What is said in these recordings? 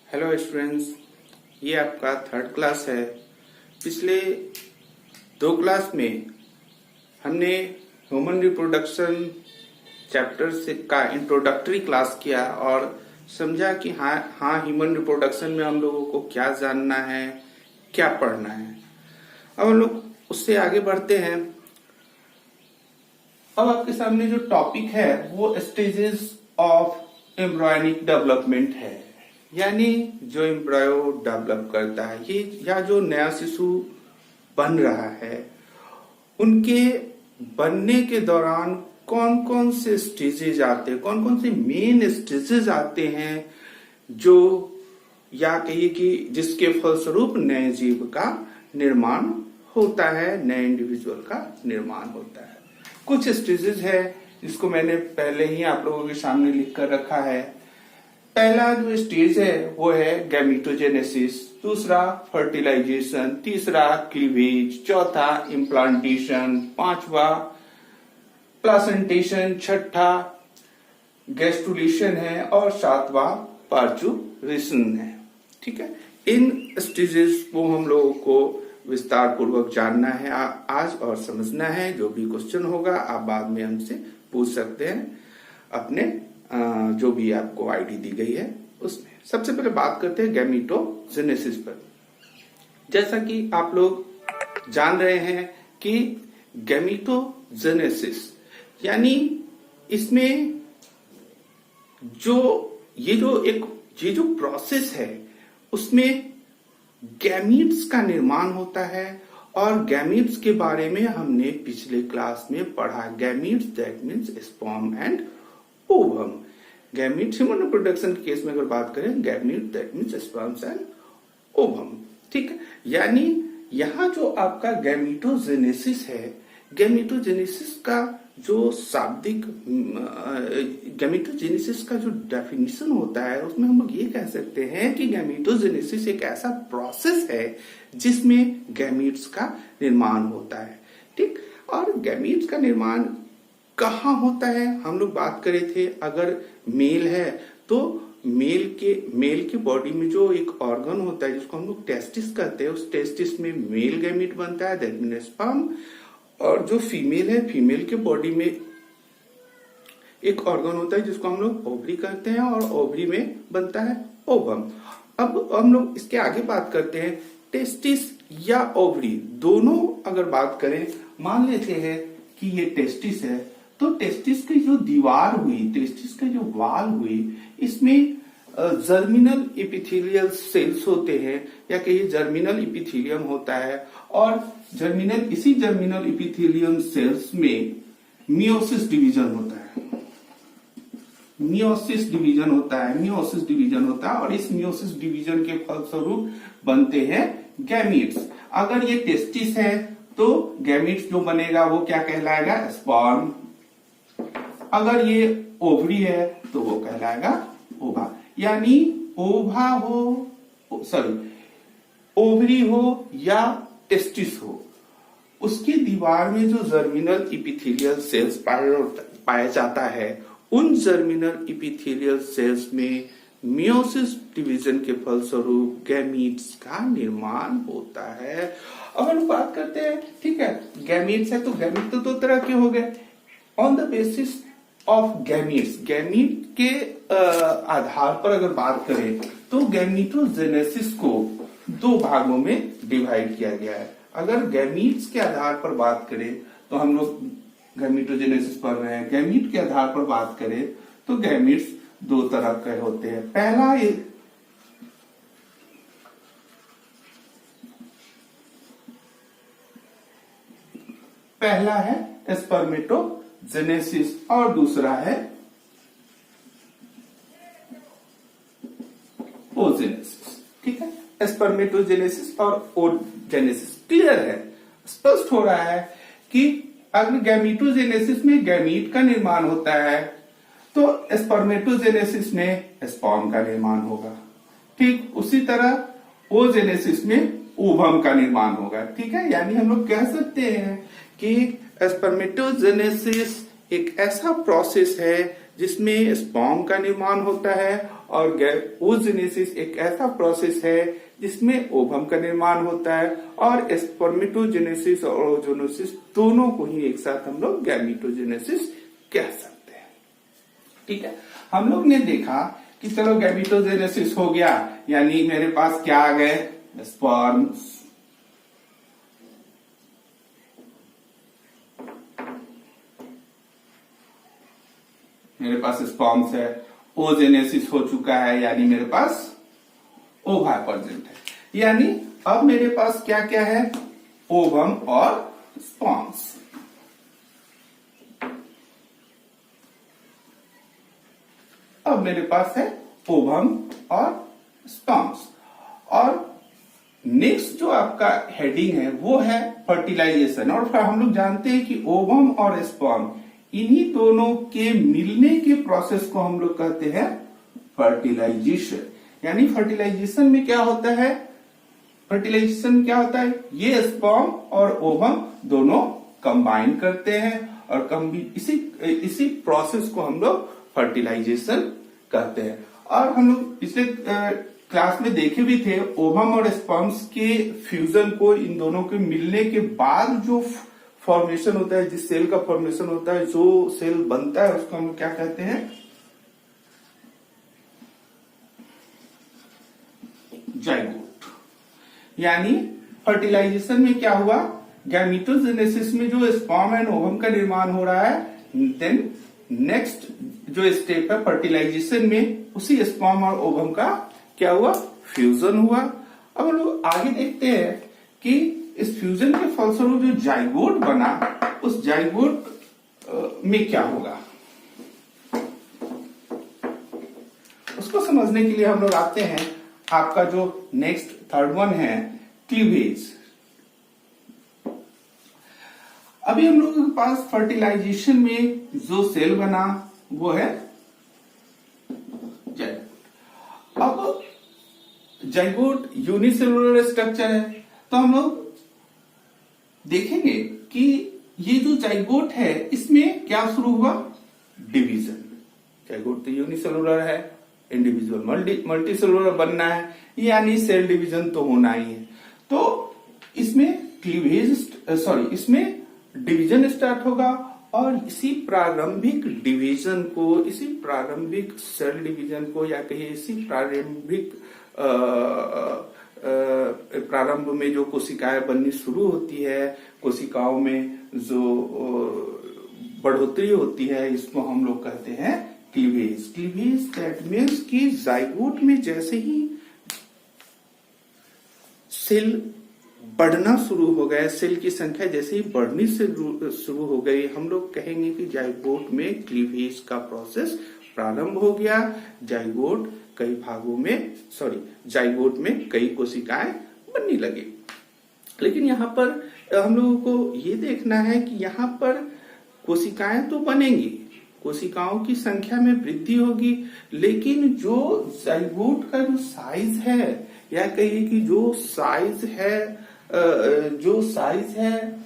Hello students, ये आपका third class है। पिछले दो क्लास में हमने ह्यूमन रिप्रोडक्शन चैप्टर से का इंट्रोडक्टरी क्लास किया और समझा कि हाँ ह्यूमन रिप्रोडक्शन में हम लोगों को क्या जानना है, क्या पढ़ना है। अब हम लोग उससे आगे बढ़ते हैं। अब आपके सामने जो टॉपिक है वो स्टेजेस ऑफ एम्ब्रियोनिक डेवलपमेंट है, यानी जो एम्ब्रायो डेवलप करता है ये या जो नया शिशु बन रहा है उनके बनने के दौरान कौन कौन से स्टेजेस आते हैं, कौन कौन से मेन स्टेजेस आते हैं जो या कहिए कि जिसके फलस्वरूप नए जीव का निर्माण होता है, नए इंडिविजुअल का निर्माण होता है। कुछ स्टेजेस है जिसको मैंने पहले ही आप लोगों के सामने लिख कर रखा है। पहला जो स्टेज है वो है गैमेटोजेनेसिस, दूसरा फर्टिलाइजेशन, तीसरा क्लीवेज, चौथा इम्प्लांटेशन, पांचवा प्लासेंटेशन, छठा गैस्ट्रुलेशन है और सातवां पार्चुरेशन है। ठीक है, इन स्टेजेस को हम लोगों को विस्तार पूर्वक जानना है आज और समझना है। जो भी क्वेश्चन होगा आप बाद में हमसे पूछ सकते हैं अपने जो भी आपको आईडी दी गई है उसमें। सबसे पहले बात करते हैं गैमेटोजेनेसिस पर। जैसा कि आप लोग जान रहे हैं कि गैमेटोजेनेसिस यानी इसमें ये जो प्रोसेस है उसमें गैमीट्स का निर्माण होता है और गैमीट्स के बारे में हमने पिछले क्लास में पढ़ा। Gametes that means sperm and ovum. Gamete human reproduction के केस में अगर बात करें gamete that means sperms and ovum. ठीक है, यानी यहाँ जो आपका गैमेटोजेनेसिस है, गैमेटोजेनेसिस का जो शाब्दिक गैमेटोजेनेसिस का जो डेफिनेशन होता है उसमें हम लोग ये कह सकते हैं कि गैमेटोजेनेसिस एक ऐसा प्रोसेस है जिसमें गैमीट्स का निर्माण होता है। ठीक, और गैमीट्स का निर्माण कहाँ होता है हम लोग बात करे थे। अगर मेल है तो मेल के बॉडी में जो एक ऑर्गन होता है जिसको हम लोग टेस्टिस कहते हैं, उस टेस्टिस में मेल गैमीट बनता है दैट मीन्स स्पर्म। और जो फीमेल है, फीमेल के बॉडी में एक ऑर्गन होता है जिसको हम लोग ओवरी कहते हैं और ओवरी में बनता है ओवम। अब हम लोग इसके आगे बात करते हैं टेस्टिस या ओवरी दोनों। अगर बात करें, मान लेते हैं कि ये टेस्टिस है तो टेस्टिस की जो दीवार हुई, टेस्टिस का जो वाल हुई, इसमें जर्मिनल एपिथेलियल सेल्स होते हैं या कहिए जर्मिनल एपिथेलियम होता है और इसी जर्मिनल एपिथेलियम सेल्स में मियोसिस डिवीजन होता है। मियोसिस डिवीजन होता है और इस मियोसिस डिवीजन के फलस्वरूप बनते हैं गैमीट्स। अगर ये टेस्टिस है तो गैमीट्स जो बनेगा वो क्या कहलाएगा? स्पर्म। अगर ये ओवरी है तो वो कहलाएगा ओवा। यानी ओवरी हो या टेस्टिस हो, उसकी दीवार में जो जर्मिनल इपिथेलियल सेल्स पाया जाता है, उन जर्मिनल इपिथेलियल सेल्स में मियोसिस डिवीजन के फलस्वरूप गैमीट्स का निर्माण होता है। अब हम बात करते हैं, ठीक है, गैमीट्स है तो गैमीट तो दो तरह के हो गए। On the basis of gametes, gamete के आधार पर अगर बात करें तो गैमेटोजेनेसिस को दो भागों में डिवाइड किया गया है। अगर गैमीट्स के आधार पर बात करें तो हम लोग गैमेटोजेनेसिस पढ़ रहे हैं। गैमीट के आधार पर बात करें तो गैमीट्स दो तरह के होते हैं। पहला है स्पर्मेटोजेनेसिस और दूसरा है ओजेनेसिस। ठीक है, स्पर्मेटोजेनेसिस और ओजेनेसिस क्लियर है, स्पष्ट हो रहा है कि अगर गैमेटोजेनेसिस में गैमीट का निर्माण होता है तो स्पर्मेटोजेनेसिस में स्पर्म का निर्माण होगा। ठीक उसी तरह ओजेनेसिस में ओवम का निर्माण होगा। ठीक है, यानी हम लोग कह सकते हैं कि स्पर्मेटोजेनेसिस एक ऐसा प्रोसेस है जिसमें स्पर्म का निर्माण होता है और oogenesis एक ऐसा प्रोसेस है जिसमें ओवम का निर्माण होता है, और स्पर्मेटोजेनेसिस और ओजोनेसिस दोनों को ही एक साथ हम लोग गैमीटोजेनेसिस कह सकते हैं। ठीक है, हम लोग ने देखा कि चलो गैमीटोजेनेसिस हो गया, यानी मेरे पास क्या आ गए, स्पर्म्स, मेरे पास स्पर्म्स है, ओजेनेसिस हो चुका है, यानी मेरे पास ओवा प्रेजेंट है, यानी अब मेरे पास क्या क्या है, ओवम और स्पर्म्स। अब मेरे पास है ओवम और स्पर्म्स, और नेक्स्ट जो आपका हेडिंग है वो है फर्टिलाइजेशन। और फिर हम लोग जानते हैं कि ओवम और स्पर्म इन्हीं दोनों के मिलने के प्रोसेस को हम लोग कहते हैं फर्टिलाइजेशन। यानी फर्टिलाइजेशन में क्या होता है, फर्टिलाइजेशन क्या होता है, ये स्पर्म और ओवम दोनों कंबाइन करते हैं और इसी प्रोसेस को हम लोग फर्टिलाइजेशन कहते हैं। और हम लोग पिछले क्लास में देखे भी थे, ओवम और स्पर्म्स के फ्यूजन को, इन दोनों के मिलने के बाद जो फॉर्मेशन होता है, जिस सेल का फॉर्मेशन होता है, जो सेल बनता है, उसको हम क्या कहते हैं, जाइगोट। यानी फर्टिलाइजेशन में क्या हुआ, गैमीटोजेनेसिस में जो स्पर्म एंड ओवम का निर्माण हो रहा है, देन नेक्स्ट जो स्टेप है फर्टिलाइजेशन में, उसी स्पर्म और ओवम का क्या हुआ, फ्यूजन हुआ। अब हम लोग आगे देखते हैं कि इस फ्यूजन के फलस्वरूप जो जाइगोट बना, उस जाइगोट में क्या होगा, उसको समझने के लिए हम लोग आते हैं आपका जो नेक्स्ट थर्ड वन है, क्लीवेज। अभी हम लोगों के पास फर्टिलाइजेशन में जो सेल बना वो है जाइगोट। अब जाइगोट यूनिसेलुलर स्ट्रक्चर है, तो हम लोग देखेंगे कि ये जो जाइगोट है इसमें क्या शुरू हुआ, डिवीजन। जाइगोट तो यूनिसेलुलर है, इंडिविजुअल मल्टीसेलुलर बनना है, यानी सेल डिवीजन तो होना ही है। तो इसमें इसमें डिवीजन स्टार्ट होगा, और इसी प्रारंभिक डिवीजन को, इसी प्रारंभिक सेल डिवीजन को, या कहिए इसी प्रारंभिक प्रारंभ में जो कोशिकाएं बननी शुरू होती है, कोशिकाओं में जो बढ़ोतरी होती है, इसको हम लोग कहते हैं क्लीवेज। क्लीवेज दैट मीन्स कि जाइगोट में जैसे ही सेल बढ़ना शुरू हो गया, सेल की संख्या जैसे ही बढ़नी से शुरू हो गई, हम लोग कहेंगे कि जाइगोट में क्लीवेज का प्रोसेस प्रारंभ हो गया। जाइगोट कई भागों में, जाइगोट में कई कोशिकाएं बनने लगी। लेकिन यहाँ पर हम लोगों को ये देखना है कि यहाँ पर कोशिकाएं तो बनेंगी, कोशिकाओं की संख्या में वृद्धि होगी, लेकिन जो जाइगोट का जो साइज है, या कहिए कि जो साइज है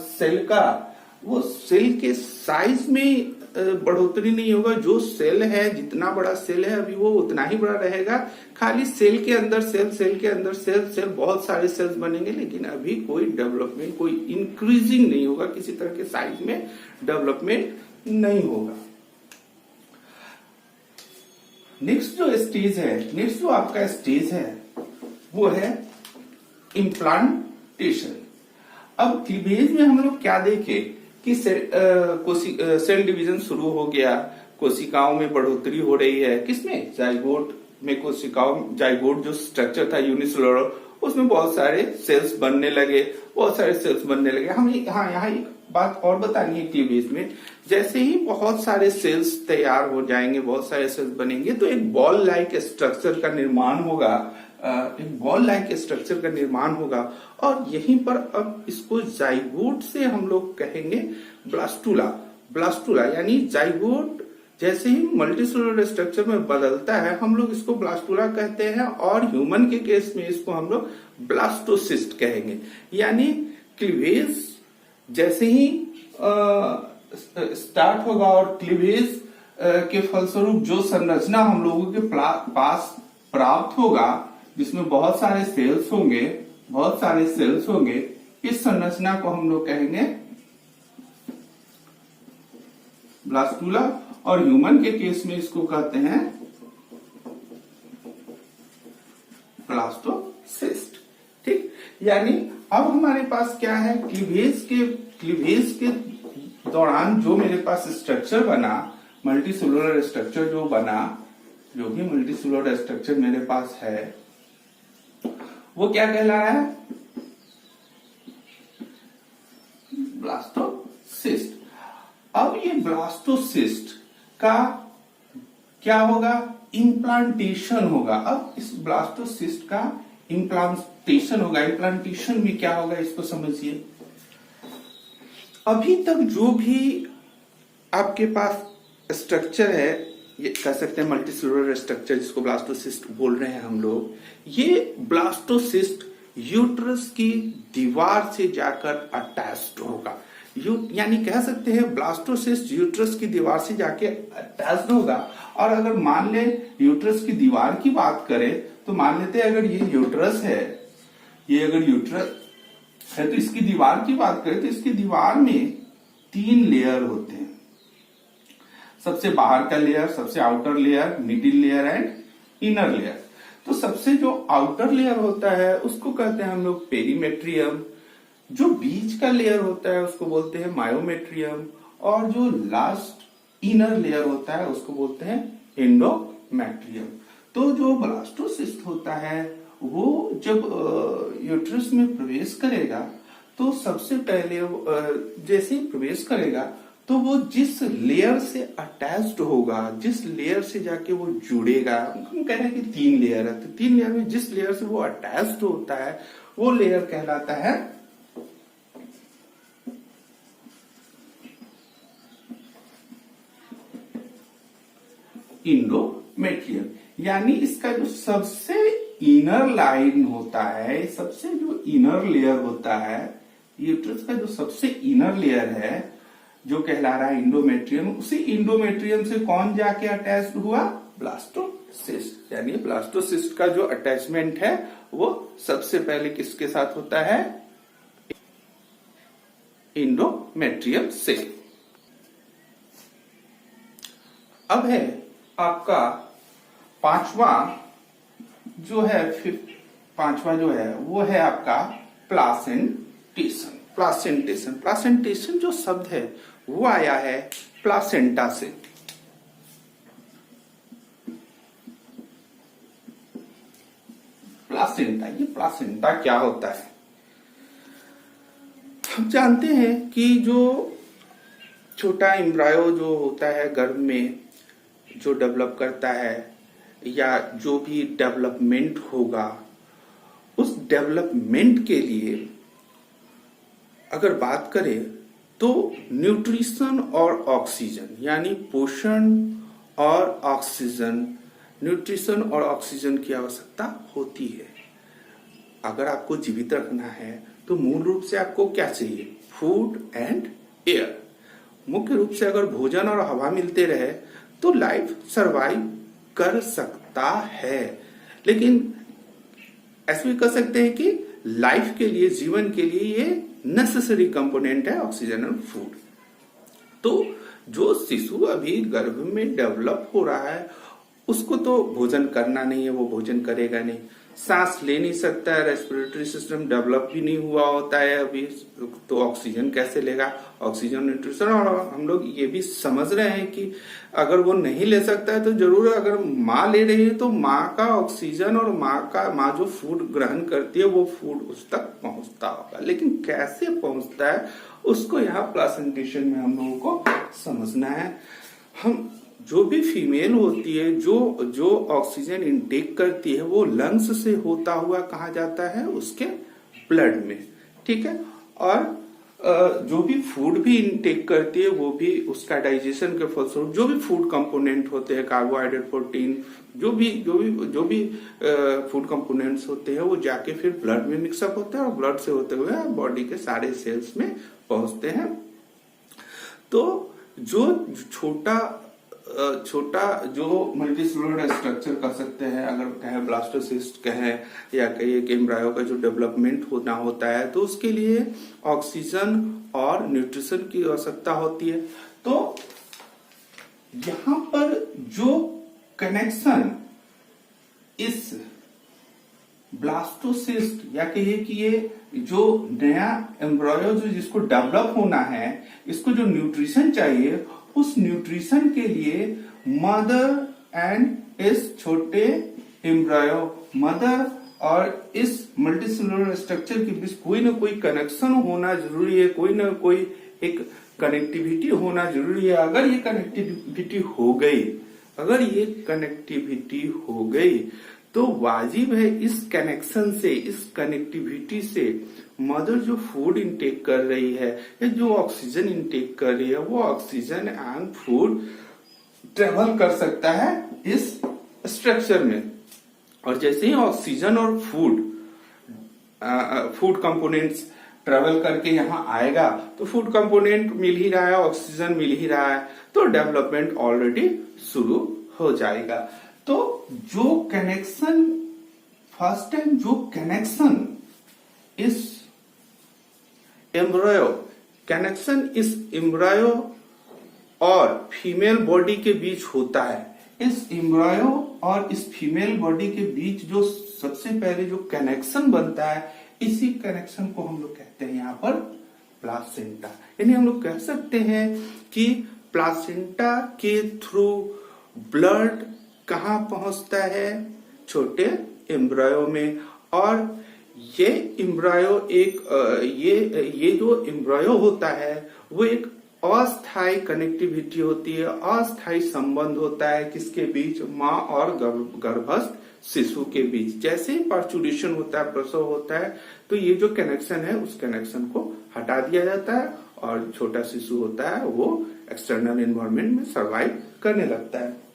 सेल का, वो सेल के साइज में बढ़ोतरी नहीं होगा। जो सेल है, जितना बड़ा सेल है अभी वो उतना ही बड़ा रहेगा, खाली सेल के अंदर सेल के अंदर सेल बहुत सारे सेल्स बनेंगे, लेकिन अभी कोई डेवलपमेंट, कोई इंक्रीजिंग नहीं होगा, किसी तरह के साइज में डेवलपमेंट नहीं होगा। नेक्स्ट जो स्टेज है, नेक्स्ट जो आपका स्टेज है वो है इम्प्लांटेशन। अब क्लीवेज में हम लोग क्या देखे कि सेल डिवीजन शुरू हो गया, कोशिकाओं में बढ़ोतरी हो रही है, किसमें, जाइगोट में। जाइगोट जो स्ट्रक्चर था यूनिसेलुलर, उसमें बहुत सारे सेल्स बनने लगे, हम यहाँ एक बात और बतानी है क्लीवेज में, जैसे ही बहुत सारे सेल्स तैयार हो जाएंगे, बहुत सारे सेल्स बनेंगे, तो एक बॉल लाइक स्ट्रक्चर का निर्माण होगा, और यहीं पर अब इसको जाइगोट से हम लोग कहेंगे ब्लास्टुला, यानी जाइगोट जैसे ही मल्टीसेलुलर स्ट्रक्चर में बदलता है, हम लोग इसको ब्लास्टुला कहते हैं, और ह्यूमन के केस में इसको हम लोग ब्लास्टोसिस्ट कहेंगे। यानी क्लीवेज जैसे ही स्टार्ट होगा और क्लीवेज के फलस्वरूप जो संरचना हम लोगों के पास प्राप्त होगा, जिसमें बहुत सारे सेल्स होंगे, इस संरचना को हम लोग कहेंगे ब्लास्टुला, और ह्यूमन के केस में इसको कहते हैं ब्लास्टोसिस्ट। ठीक, यानी अब हमारे पास क्या है, क्लीवेज के दौरान जो मेरे पास स्ट्रक्चर बना, मल्टीसेलुलर स्ट्रक्चर जो बना, जो भी मल्टीसेलुलर स्ट्रक्चर मेरे पास है, वो क्या कहला रहा है, ब्लास्टोसिस्ट। अब ये ब्लास्टोसिस्ट का क्या होगा, इम्प्लांटेशन होगा। अब इस ब्लास्टोसिस्ट का इम्प्लांटेशन होगा। इम्प्लांटेशन में क्या होगा, इसको समझिए। अभी तक जो भी आपके पास स्ट्रक्चर है, ये कह सकते हैं मल्टीसेलुलर स्ट्रक्चर, जिसको ब्लास्टोसिस्ट बोल रहे हैं हम लोग, ये ब्लास्टोसिस्ट यूट्रस की दीवार से जाकर अटैच्ड होगा। यानी कह सकते हैं ब्लास्टोसिस्ट यूट्रस की दीवार से जाके अटैच्ड होगा। और अगर मान ले यूट्रस की दीवार की बात करें, तो मान लेते हैं अगर ये यूट्रस है, ये अगर यूट्रस है, तो इसकी दीवार की बात करें तो इसकी दीवार में 3 लेयर होते हैं। सबसे बाहर का लेयर, सबसे outer layer, middle layer and inner layer. तो सबसे जो आउटर लेयर होता है उसको कहते हैं हम लोग पेरीमेट्रियम, जो बीच का लेयर होता है उसको बोलते हैं मायोमेट्रियम, और जो लास्ट इनर लेयर होता है उसको बोलते हैं एंडोमेट्रियम। तो जो ब्लास्टोसिस्ट होता है वो जब यूट्रस में प्रवेश करेगा, तो सबसे पहले जैसे ही प्रवेश करेगा तो वो जिस लेयर से अटैच्ड होगा, जिस लेयर से जाके वो जुड़ेगा, हम कह रहे हैं कि 3 लेयर है, तो 3 लेयर में जिस लेयर से वो अटैच्ड होता है वो लेयर कहलाता है इंडोमेट्रियम। यानी इसका जो सबसे इनर लाइन होता है, सबसे जो इनर लेयर होता है, यूट्रस का जो सबसे इनर लेयर है जो कहला रहा है इंडोमेट्रियम, उसी इंडोमेट्रियम से कौन जाके अटैच्ड हुआ, ब्लास्टोसिस्ट। यानी ब्लास्टोसिस्ट का जो अटैचमेंट है वो सबसे पहले किसके साथ होता है, इंडोमेट्रियम से। अब है आपका पांचवा जो है वो है आपका प्लासेंटेशन। प्लासेंटेशन जो शब्द है वो आया है प्लासेंटा से। प्लासेंटा, ये प्लासेंटा क्या होता है, हम जानते हैं कि जो छोटा एम्ब्रायो जो होता है गर्भ में, जो डेवलप करता है या जो भी डेवलपमेंट होगा, उस डेवलपमेंट के लिए अगर बात करें तो न्यूट्रिशन और ऑक्सीजन, यानी पोषण और ऑक्सीजन, न्यूट्रिशन और ऑक्सीजन की आवश्यकता होती है। अगर आपको जीवित रखना है तो मूल रूप से आपको क्या चाहिए, फूड एंड एयर। मुख्य रूप से अगर भोजन और हवा मिलते रहे तो लाइफ सरवाइव कर सकता है। लेकिन ऐसे भी कह सकते हैं कि लाइफ के लिए, जीवन के लिए ये नेसेसरी कंपोनेंट है ऑक्सीजन और फूड। तो जो शिशु अभी गर्भ में डेवलप हो रहा है उसको तो भोजन करना नहीं है, वो भोजन करेगा नहीं, सांस ले नहीं सकता है, रेस्पिरेटरी सिस्टम डेवलप भी नहीं हुआ होता है अभी, तो ऑक्सीजन कैसे लेगा, ऑक्सीजन न्यूट्रिशन। और हम लोग ये भी समझ रहे हैं कि अगर वो नहीं ले सकता है तो जरूर अगर माँ ले रही है तो माँ का ऑक्सीजन और माँ जो फूड ग्रहण करती है वो फूड उस तक पहुंचता होगा। लेकिन कैसे पहुंचता है उसको यहाँ प्लासेंटेशन में हम लोगों को समझना है। हम जो भी फीमेल होती है जो ऑक्सीजन इनटेक करती है वो लंग्स से होता हुआ कहा जाता है उसके ब्लड में, ठीक है। और जो भी फूड भी इनटेक करती है वो भी उसका डाइजेशन के फलस्वरूप जो भी फूड कंपोनेंट होते हैं, कार्बोहाइड्रेट, प्रोटीन, जो भी फूड कंपोनेंट्स होते हैं वो जाके फिर ब्लड में मिक्सअप होते हैं और ब्लड से होते हुए बॉडी के सारे सेल्स में पहुंचते हैं। तो जो छोटा छोटा जो मल्टीसेलुलर स्ट्रक्चर कह सकते हैं, अगर कहें ब्लास्टोसिस्ट कहें या कहिए कि एम्ब्रायो का जो डेवलपमेंट होना होता है, तो उसके लिए ऑक्सीजन और न्यूट्रिशन की आवश्यकता होती है। तो यहां पर जो कनेक्शन इस ब्लास्टोसिस्ट या कहिए कि ये जो नया एम्ब्रायो जो जिसको डेवलप होना है, इसको जो न्यूट्रिशन चाहिए, उस न्यूट्रिशन के लिए मदर एंड इस छोटे एम्ब्रायो, मदर और इस मल्टीसेलुलर स्ट्रक्चर के बीच कोई ना कोई कनेक्शन होना जरूरी है, कोई ना कोई एक कनेक्टिविटी होना जरूरी है। अगर ये कनेक्टिविटी हो गई तो वाजिब है इस कनेक्शन से, इस कनेक्टिविटी से मदर जो फूड इनटेक कर रही है या जो ऑक्सीजन इनटेक कर रही है, वो ऑक्सीजन एंड फूड ट्रेवल कर सकता है इस स्ट्रक्चर में। और जैसे ही ऑक्सीजन और फूड कंपोनेंट्स ट्रेवल करके यहाँ आएगा, तो फूड कंपोनेंट मिल ही रहा है, ऑक्सीजन मिल ही रहा है, तो डेवलपमेंट ऑलरेडी शुरू हो जाएगा। तो जो कनेक्शन फर्स्ट टाइम जो कनेक्शन इस एम्ब्रायो और फीमेल बॉडी के बीच होता है, इस एम्ब्रायो और इस फीमेल बॉडी के बीच जो सबसे पहले जो कनेक्शन बनता है, इसी कनेक्शन को हम लोग कहते हैं यहाँ पर प्लासेंटा। यानी हम लोग कह सकते हैं कि प्लासेंटा के थ्रू ब्लड कहाँ पहुंचता है, छोटे एम्ब्रायो में। और ये एम्ब्रायो ये जो एम्ब्रायो होता है वो एक अस्थायी कनेक्टिविटी होती है, अस्थायी संबंध होता है किसके बीच, माँ और गर्भस्थ शिशु के बीच। जैसे ही पार्चुरेशन होता है, प्रसव होता है, तो ये जो कनेक्शन है उस कनेक्शन को हटा दिया जाता है और छोटा शिशु होता है वो एक्सटर्नल एनवायरनमेंट में सर्वाइव करने लगता है।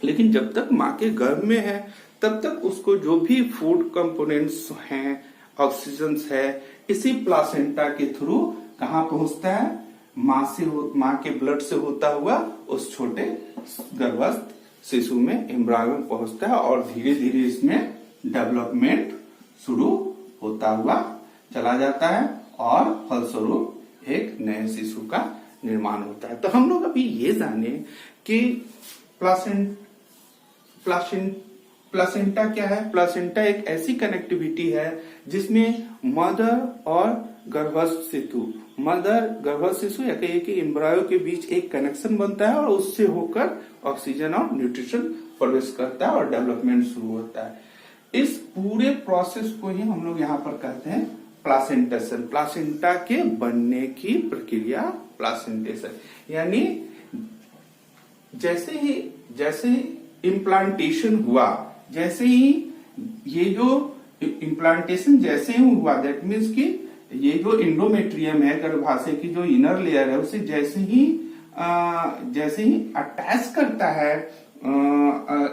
लेकिन जब तक माँ के गर्भ में है तब तक उसको जो भी फूड कंपोनेंट्स हैं, ऑक्सीजन है, इसी प्लासेंटा के थ्रू कहाँ पहुंचता है, माँ के ब्लड से होता हुआ उस छोटे गर्भस्थ शिशु में एम्ब्रायो में पहुंचता है और धीरे धीरे इसमें डेवलपमेंट शुरू होता हुआ चला जाता है और फलस्वरूप एक नए शिशु का निर्माण होता है। तो हम लोग अभी ये जाने कि प्लासेंटा क्या है। प्लासेंटा एक ऐसी कनेक्टिविटी है जिसमें मदर और गर्भस्थ शिशु या कहिए कि एम्ब्रायो के बीच एक कनेक्शन बनता है और उससे होकर ऑक्सीजन और न्यूट्रिशन प्रवेश करता है और डेवलपमेंट शुरू होता है। इस पूरे प्रोसेस को ही हम लोग यहाँ पर कहते हैं प्लासेंटेशन। प्लासेंटा के बनने की प्रक्रिया प्लासेंटेशन। यानी जैसे ही इम्प्लांटेशन हुआ, जैसे ही ये जो इम्प्लांटेशन जैसे ही हुआ, दैट मीन्स कि ये जो एंडोमेट्रियम है, गर्भाशय की जो इनर लेयर है, उसे जैसे ही अटैच करता है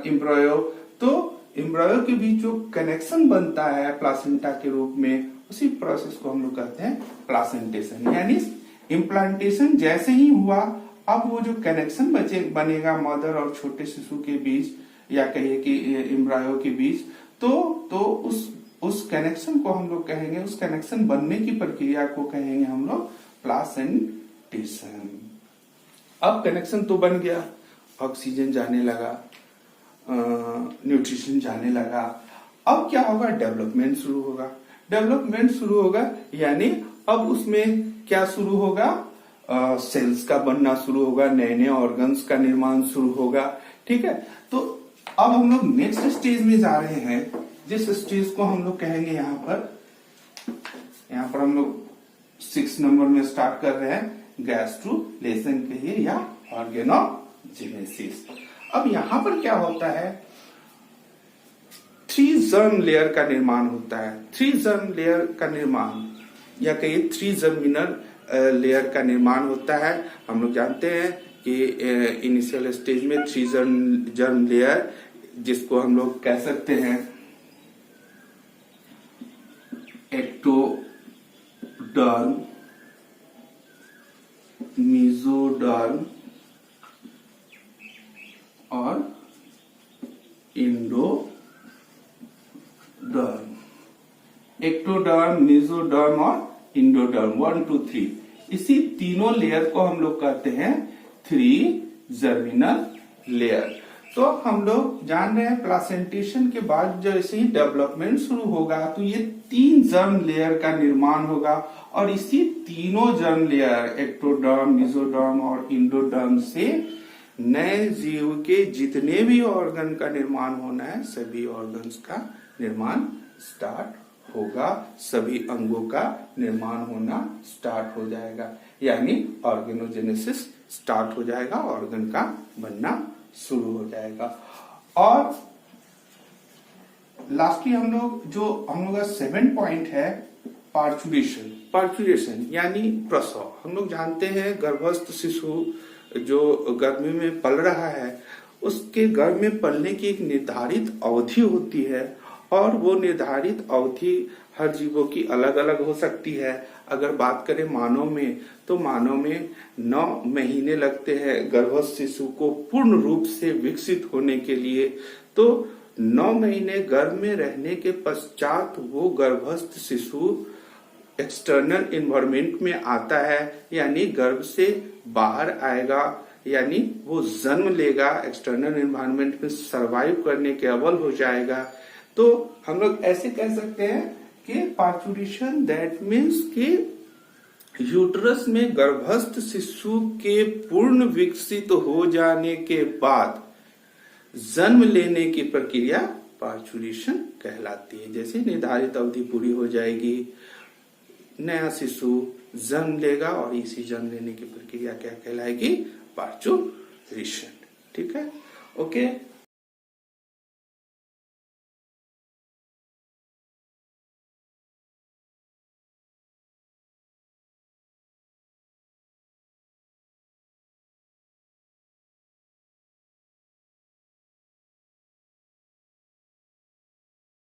एम्ब्रायो, तो एम्ब्रायो के बीच जो कनेक्शन बनता है प्लासेंटा के रूप में, उसी प्रोसेस को हम लोग कहते हैं प्लासेंटेशन। यानी इम्प्लांटेशन जैसे ही हुआ, अब वो जो कनेक्शन बनेगा मदर और छोटे शिशु के बीच या कहिए कि एम्ब्रायो के बीच, तो उस कनेक्शन को हम लोग कहेंगे, उस कनेक्शन बनने की प्रक्रिया को कहेंगे हम लोग प्लासेंटेशन। अब कनेक्शन तो बन गया, ऑक्सीजन जाने लगा, न्यूट्रिशन जाने लगा। अब क्या होगा, डेवलपमेंट शुरू होगा। यानी अब उसमें क्या शुरू होगा, सेल्स का बनना शुरू होगा, नए नए ऑर्गन्स का निर्माण शुरू होगा। ठीक है, तो अब हम लोग नेक्स्ट स्टेज में जा रहे हैं, जिस स्टेज को हम लोग कहेंगे यहाँ पर हम लोग 6 नंबर में स्टार्ट कर रहे हैं, गैस्ट्रुलेशन कहिए या ऑर्गेनोजेनेसिस। अब यहाँ पर क्या होता है, 3 जर्म लेयर का निर्माण होता है। 3 जर्म लेयर का निर्माण या कहिए 3 जर्मिनल लेयर का निर्माण होता है। हम लोग जानते हैं कि इनिशियल स्टेज में 3 जर्म लेयर, जिसको हम लोग कह सकते हैं एक्टोडर्म, मेसोडर्म एक्टोडर्म, मेसोडर्म और इंडोडर्म, 1 2 3। इसी तीनों लेयर को हम लोग कहते हैं 3 जर्मिनल लेयर। तो हम लोग जान रहे हैं प्लासेंटेशन के बाद जैसे ही डेवलपमेंट शुरू होगा तो ये 3 जर्म लेयर का निर्माण होगा और इसी तीनों जर्म लेयर एक्टोडर्म, मेसोडर्म और इंडोडर्म से नए जीव के जितने भी ऑर्गन का निर्माण होना है सभी ऑर्गन्स का निर्माण स्टार्ट होगा, सभी अंगों का निर्माण होना स्टार्ट हो जाएगा, यानी ऑर्गेनोजेनेसिस स्टार्ट हो जाएगा, ऑर्गन का बनना शुरू हो जाएगा। और लास्टली हम लोग का 7 पॉइंट है पार्चुरेशन। पार्चुरेशन यानी प्रसव। हम लोग जानते हैं गर्भस्थ शिशु जो गर्भ में पल रहा है उसके गर्भ में पलने की एक निर्धारित अवधि होती है और वो निर्धारित अवधि हर जीवों की अलग अलग हो सकती है। अगर बात करें मानव में तो मानव में 9 महीने लगते हैं गर्भस्थ शिशु को पूर्ण रूप से विकसित होने के लिए। तो 9 महीने गर्भ में रहने के पश्चात वो गर्भस्थ शिशु एक्सटर्नल एनवायरनमेंट में आता है, यानी गर्भ से बाहर आएगा, यानी वो जन्म लेगा, एक्सटर्नल एनवायरनमेंट में सरवाइव करने के अवल हो जाएगा। तो हम लोग ऐसे कह सकते हैं कि पार्चुरेशन दैट मीन्स कि यूट्रस में गर्भस्थ शिशु के पूर्ण विकसित हो जाने के बाद जन्म लेने की प्रक्रिया पार्चुरेशन कहलाती है। जैसे निर्धारित अवधि पूरी हो जाएगी, नया शिशु जन्म लेगा और इसी जन्म लेने की प्रक्रिया क्या कहलाएगी? पार्चुरेशन। ठीक है, ओके।